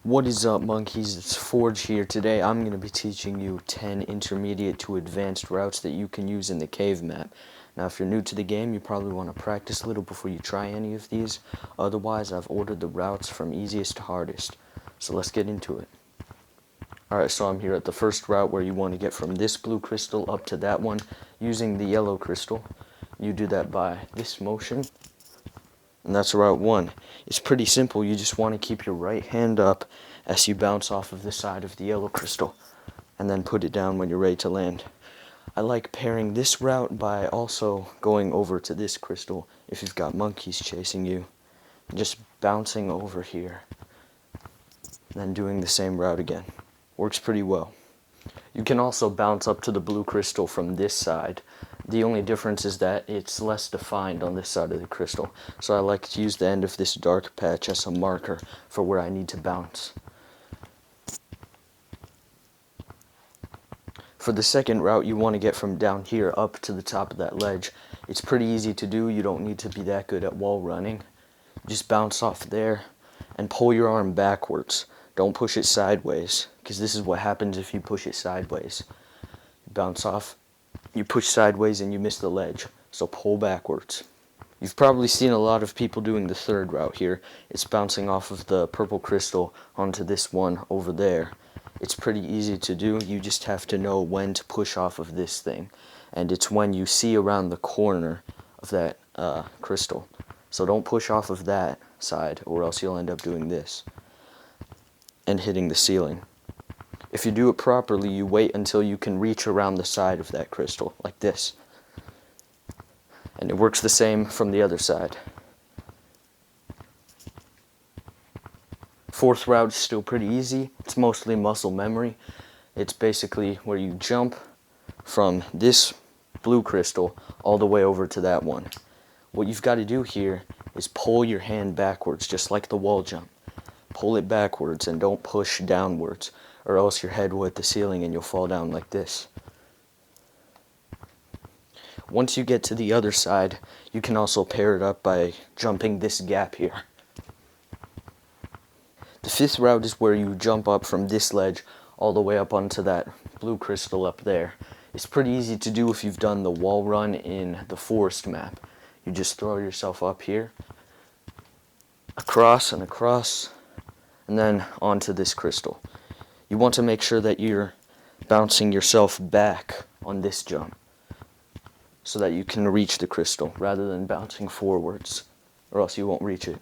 What is up, monkeys? It's Forge here. Today I'm going to be teaching you 10 intermediate to advanced routes that you can use in the cave map. Now, if you're new to the game, you probably want to practice a little before you try any of these. Otherwise, I've ordered the routes from easiest to hardest. So let's get into it. Alright, so I'm here at the first route where you want to get from this blue crystal up to that one using the yellow crystal. You do that by this motion. And that's route 1. It's pretty simple. You just want to keep your right hand up as you bounce off of the side of the yellow crystal, and then put it down when you're ready to land. I like pairing this route by also going over to this crystal if you've got monkeys chasing you. Just bouncing over here, and then doing the same route again. Works pretty well. You can also bounce up to the blue crystal from this side. The only difference is that it's less defined on this side of the crystal, so I like to use the end of this dark patch as a marker for where I need to bounce. For the second route, you want to get from down here up to the top of that ledge. It's pretty easy to do. You don't need to be that good at wall running. Just bounce off there and pull your arm backwards. Don't push it sideways, because this is what happens if you push it sideways. You bounce off, you push sideways, and you miss the ledge. So pull backwards. You've probably seen a lot of people doing the third route here. It's bouncing off of the purple crystal onto this one over there. It's pretty easy to do. You just have to know when to push off of this thing. And it's when you see around the corner of that crystal. So don't push off of that side, or else you'll end up doing this and hitting the ceiling. If you do it properly, you wait until you can reach around the side of that crystal, like this. And it works the same from the other side. Fourth route is still pretty easy. It's mostly muscle memory. It's basically where you jump from this blue crystal all the way over to that one. What you've got to do here is pull your hand backwards, just like the wall jump. Pull it backwards and don't push downwards, or else your head will hit the ceiling and you'll fall down like this. Once you get to the other side, you can also pair it up by jumping this gap here. The fifth route is where you jump up from this ledge all the way up onto that blue crystal up there. It's pretty easy to do if you've done the wall run in the forest map. You just throw yourself up here, across and across, and then onto this crystal. You want to make sure that you're bouncing yourself back on this jump so that you can reach the crystal rather than bouncing forwards, or else you won't reach it.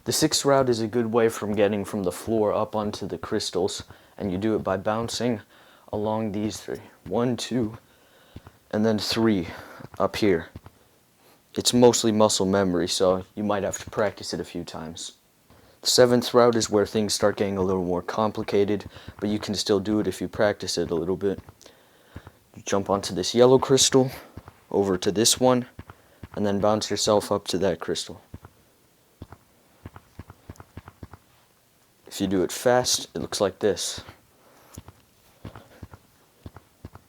The sixth route is a good way from getting from the floor up onto the crystals, and you do it by bouncing along these three. 1, 2, and then 3 up here. It's mostly muscle memory, so you might have to practice it a few times. The seventh route is where things start getting a little more complicated, but you can still do it if you practice it a little bit. You jump onto this yellow crystal, over to this one, and then bounce yourself up to that crystal. If you do it fast, it looks like this.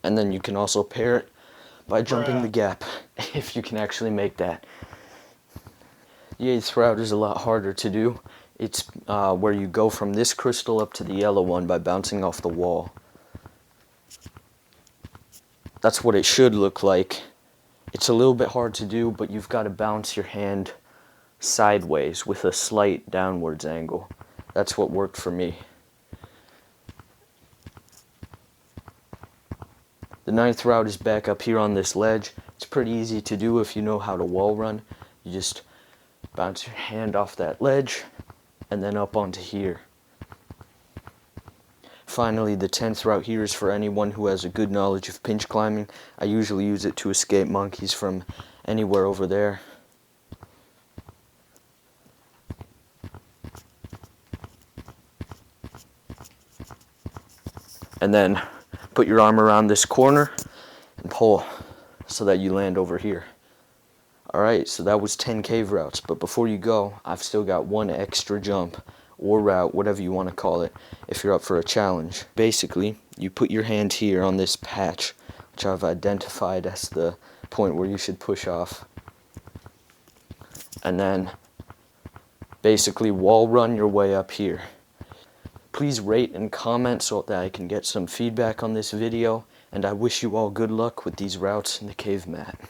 And then you can also pair it by jumping the gap, if you can actually make that. The eighth route is a lot harder to do. It's where you go from this crystal up to the yellow one by bouncing off the wall. That's what it should look like. It's a little bit hard to do, but you've got to bounce your hand sideways with a slight downwards angle. That's what worked for me. The ninth route is back up here on this ledge. It's pretty easy to do if you know how to wall run. You just bounce your hand off that ledge and then up onto here. Finally, the 10th route here is for anyone who has a good knowledge of pinch climbing. I usually use it to escape monkeys from anywhere over there. And then put your arm around this corner and pull so that you land over here. Alright, so that was 10 cave routes, but before you go, I've still got one extra jump, or route, whatever you want to call it, if you're up for a challenge. Basically, you put your hand here on this patch, which I've identified as the point where you should push off. And then basically wall run your way up here. Please rate and comment so that I can get some feedback on this video, and I wish you all good luck with these routes in the cave map.